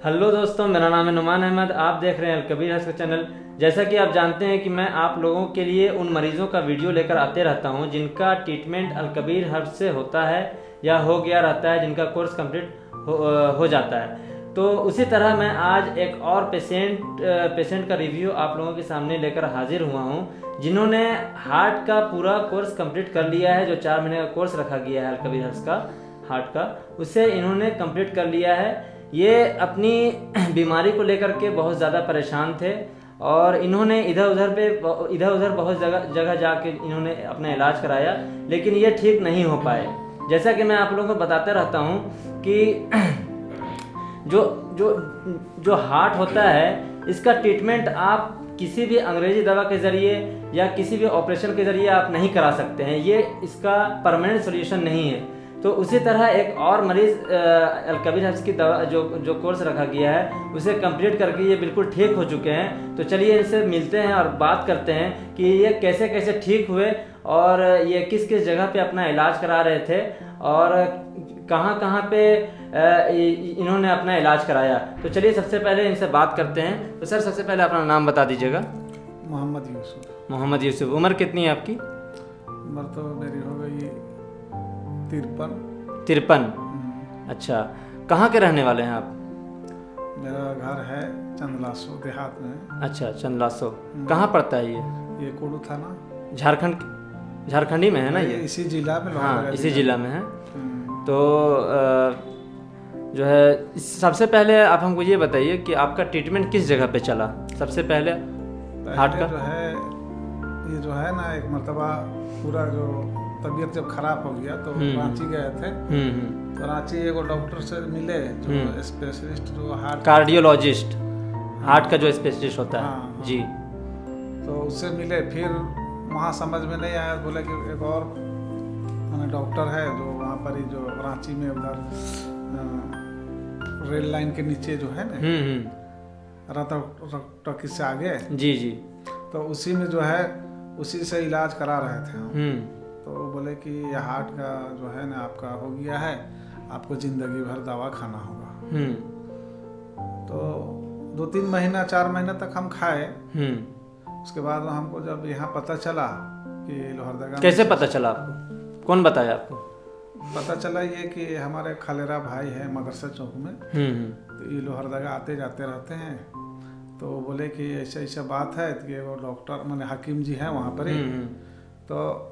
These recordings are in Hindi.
हेलो दोस्तों, मेरा नाम है नुमान अहमद। आप देख रहे हैं अलकबीर हर्ष का चैनल। जैसा कि आप जानते हैं कि मैं आप लोगों के लिए उन मरीजों का वीडियो लेकर आते रहता हूं जिनका ट्रीटमेंट अलकबीर हर्ष से होता है या हो गया रहता है, जिनका कोर्स कंप्लीट हो जाता है। तो उसी तरह मैं आज एक और पेशेंट का रिव्यू आप लोगों के सामने लेकर हाजिर हुआ हूं, जिन्होंने हार्ट का पूरा कोर्स कंप्लीट कर लिया है। जो 4 महीने का कोर्स रखा गया है अलकबीर हर्ष का हार्ट का, उसे इन्होंने कंप्लीट कर लिया है। ये अपनी बीमारी को लेकर के बहुत ज़्यादा परेशान थे और इन्होंने इधर उधर बहुत जगह जाके इन्होंने अपना इलाज कराया, लेकिन ये ठीक नहीं हो पाए। जैसा कि मैं आप लोगों को बताता रहता हूँ कि जो जो जो हार्ट होता है, इसका ट्रीटमेंट आप किसी भी अंग्रेजी दवा के ज़रिए या किसी भी ऑपरेशन के ज़रिए आप नहीं करा सकते हैं। ये इसका परमानेंट सॉल्यूशन नहीं है। तो उसी तरह एक और मरीज़ अलकबीर हर्ष की दवा जो कोर्स रखा गया है, उसे कंप्लीट करके ये बिल्कुल ठीक हो चुके हैं। तो चलिए इनसे मिलते हैं और बात करते हैं कि ये कैसे कैसे ठीक हुए और ये किस किस जगह पे अपना इलाज करा रहे थे और कहाँ कहाँ पे इन्होंने अपना इलाज कराया। तो चलिए सबसे पहले इनसे बात करते हैं। तो सर, सबसे पहले अपना नाम बता दीजिएगा। मोहम्मद यूसुफ। मोहम्मद यूसुफ। उम्र कितनी है आपकी? उम्र तो मेरी हो गई 53। अच्छा, कहाँ के रहने वाले हैं आप? मेरा घर है चंदलासो देहात में। अच्छा, चंदलासो कहाँ पड़ता है ये कोडू थाना, झारखंडी में है ना? ये इसी जिला में। हाँ, इसी जिला में है। तो जो है, सबसे पहले आप हमको ये बताइए कि आपका ट्रीटमेंट किस जगह पे चला सबसे पहले हार्ट का? ये जो है ना, एक मरतबा पूरा जो तबीयत जब खराब हो गया तो रांची गए थे। तो रांची एगो डॉक्टर से मिले जो स्पेशलिस्ट, जो हार्ट कार्डियोलॉजिस्ट, हार्ट का जो स्पेशलिस्ट होता है। हाँ, जी। तो उससे मिले, फिर वहाँ समझ में नहीं आया। बोले कि एक और डॉक्टर है जो वहाँ पर ही, जो रांची में उधर रेल लाइन के नीचे जो है ना, टॉकीज से आगे। जी जी। तो उसी में जो है, उसी से इलाज करा रहे थे हम। तो वो बोले कि ये हार्ट का जो है ना आपका हो गया है, आपको जिंदगी भर दवा खाना होगा। तो 2-3 महीना 4 महीना तक हम खाए। उसके बाद हमको जब यहाँ पता चला कि लोहरदगा। कैसे पता चला आपको? कौन बताया आपको? पता चला ये कि हमारे खालेरा भाई है मदरसा चौक में। तो ये लोहरदगा आते जाते रहते हैं। तो बोले कि ऐसा ऐसा बात है कि वो डॉक्टर माने हकीम जी हैं वहाँ पर ही। तो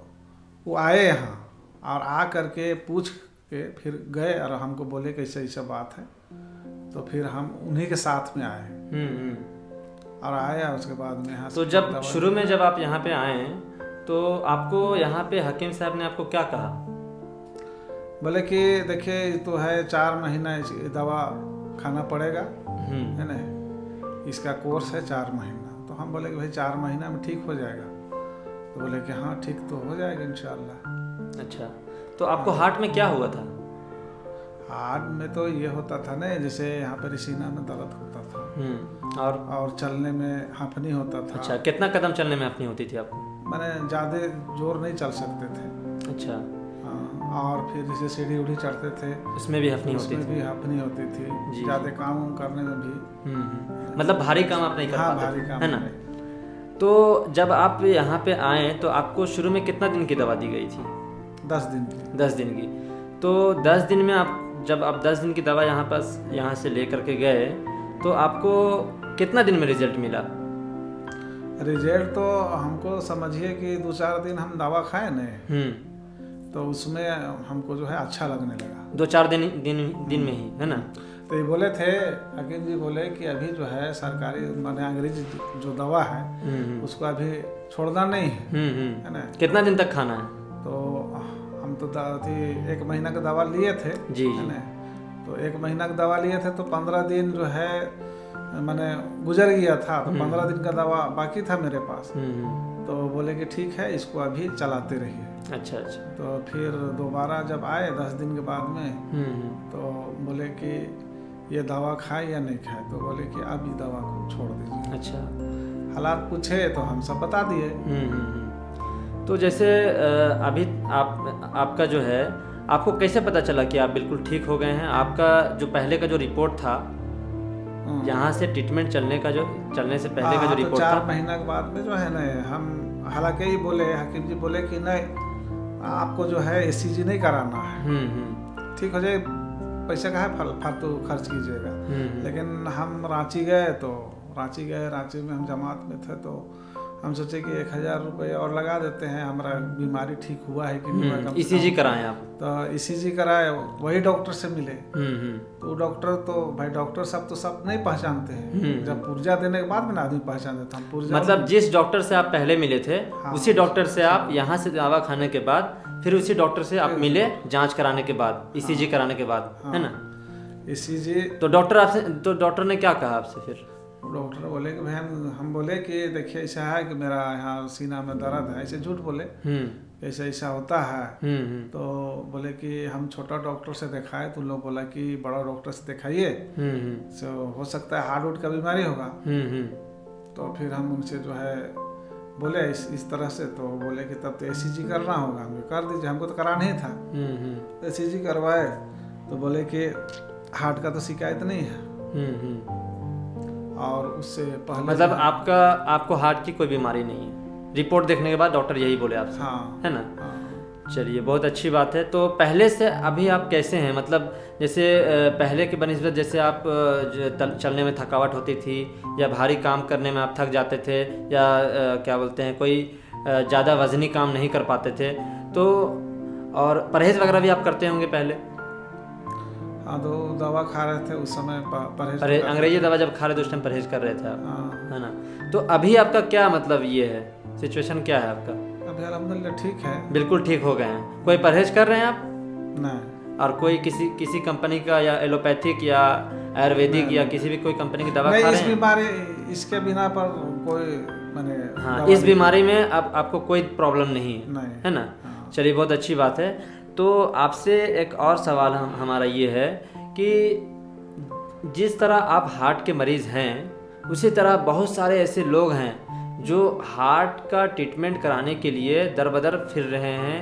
वो आए यहाँ और आ करके पूछ के फिर गए और हमको बोले कि ऐसा ऐसा बात है। तो फिर हम उन्हीं के साथ में आए और आए। उसके बाद में यहाँ तो जब शुरू में जब आप यहाँ पे आए तो आपको यहाँ पे हकीम साहब ने आपको क्या कहा? बोले कि देखिए, तो है 4 महीना दवा खाना पड़ेगा, है ना, इसका कोर्स है 4 महीना। तो हम बोले कि भाई 4 महीना में ठीक हो जाएगा। तो बोले कि हाँ ठीक तो हो जाएगा इंशाल्लाह। अच्छा, तो आपको हार्ट में क्या हुआ था? हार्ट में तो ये होता था ना, जैसे यहाँ पर सीना में दर्द होता था और चलने में हांफनी होता था। अच्छा, कितना कदम चलने में हांफनी होती थी आपको? मैंने ज़्यादा जोर नहीं चल सकते थे। अच्छा। और फिर जैसे सीढ़ी उढ़ी चढ़ते थे, उसमें भी हांफनी होती थी? उसमें भी हांफनी होती थी। ज़्यादा काम करने में भी। मतलब भारी काम आप नहीं कर पाते? भारी काम, है ना। तो जब आप यहाँ पे आए तो आपको शुरू में कितना दिन की दवा दी गई थी? 10 दिन की। 10 दिन की। तो 10 दिन में जब आप 10 दिन की दवा यहाँ से ले करके गए तो आपको कितना दिन में रिजल्ट मिला? रिजल्ट तो हमको समझिए कि 2-4 दिन हम दवा खाए न, तो उसमें हमको जो है अच्छा लगने लगा। 2-4 दिन में ही, है ना। तो ये बोले थे हकीम जी, बोले कि अभी जो है सरकारी माने अंग्रेजी जो दवा है उसको अभी छोड़ना नहीं है ना। कितना दिन तक खाना है? तो हम तो 1 महीना का दवा लिए थे। जी है ना। तो 1 महीना का दवा लिए थे तो 15 दिन जो है मैंने गुजर गया था। तो 15 दिन का दवा बाकी था मेरे पास। तो बोले कि ठीक है, इसको अभी चलाते रहिए। अच्छा अच्छा। तो फिर दोबारा जब आए 10 दिन के बाद में, तो बोले कि ये दवा खाए या नहीं खाए। तो बोले कि अब ये दवा को छोड़ दीजिए। अच्छा। हालात पूछे तो हम सब बता दिए। तो जैसे अभी आपका जो है, आपको कैसे पता चला कि आप बिल्कुल ठीक हो गए हैं? आपका जो पहले का जो रिपोर्ट था यहाँ से ट्रीटमेंट चलने से पहले का जो तो रिपोर्ट 4 था। महीना के बाद में जो है ना, हम हालांकि ही बोले, हकीम जी बोले कि नहीं आपको जो है ECG नहीं कराना है, ठीक हो जाए, पैसा का है फालतू खर्च कीजिएगा। लेकिन हम रांची गए, रांची में हम जमात में थे, तो हम सोचे कि 1000 रुपये और लगा देते हैं, हमारा बीमारी ठीक हुआ है कि नहीं हुआ। ECG कराएं आप? तो ECG कराए, वही डॉक्टर से मिले। तो डॉक्टर तो भाई डॉक्टर सब तो सब नहीं पहचानते हैं, जब पुर्जा देने के बाद में ना आदमी पहचान देता हम पुर्जा। मतलब जिस डॉक्टर से आप पहले मिले थे, हाँ, उसी डॉक्टर से आप यहाँ से दवा खाने के बाद फिर उसी डॉक्टर से आप मिले जांच कराने के बाद, ECG कराने के बाद, है ना? ECG तो डॉक्टर ने क्या कहा आपसे फिर? डॉक्टर बोले कि बहन, हम बोले कि देखिए ऐसा है कि मेरा यहाँ सीना में दर्द है, ऐसे झूठ बोले, ऐसा होता है। तो बोले कि हम छोटा डॉक्टर से दिखाए, तो लोग बोला कि बड़ा डॉक्टर से दिखाइए, तो हो सकता है हार्ट वुड का बीमारी होगा। तो फिर हम उनसे जो है बोले इस तरह से, तो बोले कि तब तो ECG करना होगा। हम कर दीजिए, हमको तो कराना ही था। ECG करवाए तो बोले कि हार्ट का तो शिकायत नहीं है, और उससे पहले मतलब आपको हार्ट की कोई बीमारी नहीं है, रिपोर्ट देखने के बाद डॉक्टर यही बोले आपसे? हाँ, है ना? हाँ। चलिए, बहुत अच्छी बात है। तो पहले से अभी आप कैसे हैं? मतलब जैसे पहले के बनिस्बत जैसे आप चलने में थकावट होती थी, या भारी काम करने में आप थक जाते थे, या क्या बोलते हैं, कोई ज़्यादा वजनी काम नहीं कर पाते थे, तो और परहेज़ वगैरह भी आप करते होंगे पहले? हाँ, तो दवा खा रहे थे उस समय, परहेज अंग्रेजी दवा जब खा रहे थे उस टाइम परहेज कर रहे थे आप, हाँ। है ना? तो अभी आपका क्या मतलब ये है, सिचुएशन क्या है आपका? अभी अल्हम्दुलिल्लाह ठीक है, बिल्कुल ठीक हो गए हैं? कोई परहेज कर रहे हैं आप? नहीं। और कोई किसी कंपनी का, या एलोपैथिक या आयुर्वेदिक या किसी भी कोई कंपनी की दवा खा रहे हैं? इस बीमारी, इसके बिना पर कोई मैंने, हाँ, इस बीमारी में आपको कोई प्रॉब्लम नहीं है ना? चलिए, बहुत अच्छी बात है। तो आपसे एक और सवाल हमारा ये है कि जिस तरह आप हार्ट के मरीज़ हैं, उसी तरह बहुत सारे ऐसे लोग हैं जो हार्ट का ट्रीटमेंट कराने के लिए दर बदर फिर रहे हैं,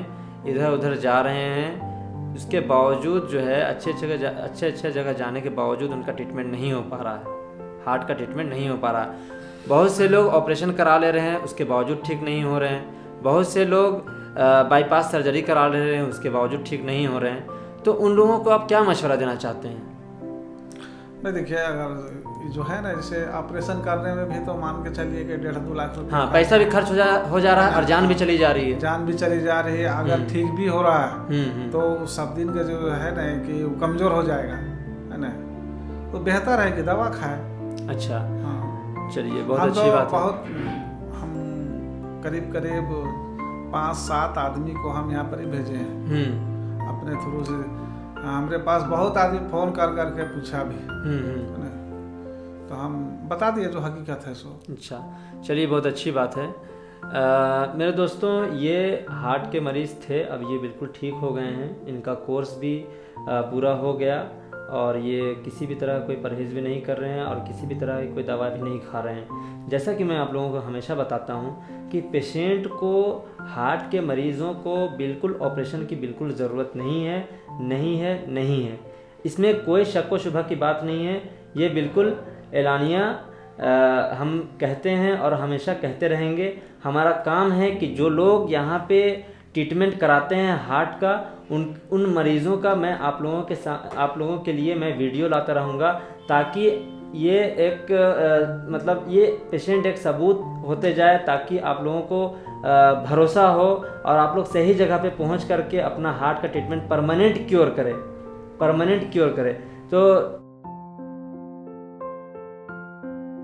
इधर उधर जा रहे हैं, उसके बावजूद जो है अच्छे जगह जाने के बावजूद उनका ट्रीटमेंट नहीं हो पा रहा है, हार्ट का ट्रीटमेंट नहीं हो पा रहा है। बहुत से लोग ऑपरेशन करा ले रहे हैं, उसके बावजूद ठीक नहीं हो रहे हैं। बहुत से लोग बाईपास सर्जरी करा ले रहे हैं, उसके बावजूद ठीक नहीं हो रहे हैं। तो उन लोगों को आप क्या मशवरा देना चाहते हैं? मैं देखिए, अगर जो है ना, जैसे ऑपरेशन करने में भी तो मान के चलिए कि 1.5-2 लाख रुपये, हाँ, पैसा भी खर्च हो जा रहा है और जान भी चली जा रही है। जान भी चली जा रही है। अगर ठीक भी हो रहा है तो सब दिन का जो है ना कि वो कमजोर हो जाएगा, है ना? तो बेहतर है कि दवा खाए। अच्छा, हाँ, चलिए, बहुत अच्छी बात है। हम करीब 5-7 आदमी को हम यहाँ पर ही भेजे हैं अपने थ्रू से। हमारे पास बहुत आदमी फोन कर करके पूछा भी, है ना? तो हम बता दिए जो हकीकत है सो। अच्छा, चलिए, बहुत अच्छी बात है। मेरे दोस्तों, ये हार्ट के मरीज़ थे, अब ये बिल्कुल ठीक हो गए हैं, इनका कोर्स भी पूरा हो गया, और ये किसी भी तरह कोई परहेज़ भी नहीं कर रहे हैं और किसी भी तरह की कोई दवा भी नहीं खा रहे हैं। जैसा कि मैं आप लोगों को हमेशा बताता हूँ कि पेशेंट को, हार्ट के मरीज़ों को बिल्कुल ऑपरेशन की बिल्कुल ज़रूरत नहीं है। इसमें कोई शक व शुबा की बात नहीं है। ये बिल्कुल एलानिया हम कहते हैं और हमेशा कहते रहेंगे। हमारा काम है कि जो लोग यहाँ पे ट्रीटमेंट कराते हैं हार्ट का, उन मरीज़ों का मैं आप लोगों के लिए मैं वीडियो लाता रहूँगा, ताकि ये एक मतलब ये पेशेंट एक सबूत होते जाए, ताकि आप लोगों को भरोसा हो और आप लोग सही जगह पे पहुंच करके अपना हार्ट का ट्रीटमेंट परमानेंट क्योर करें। तो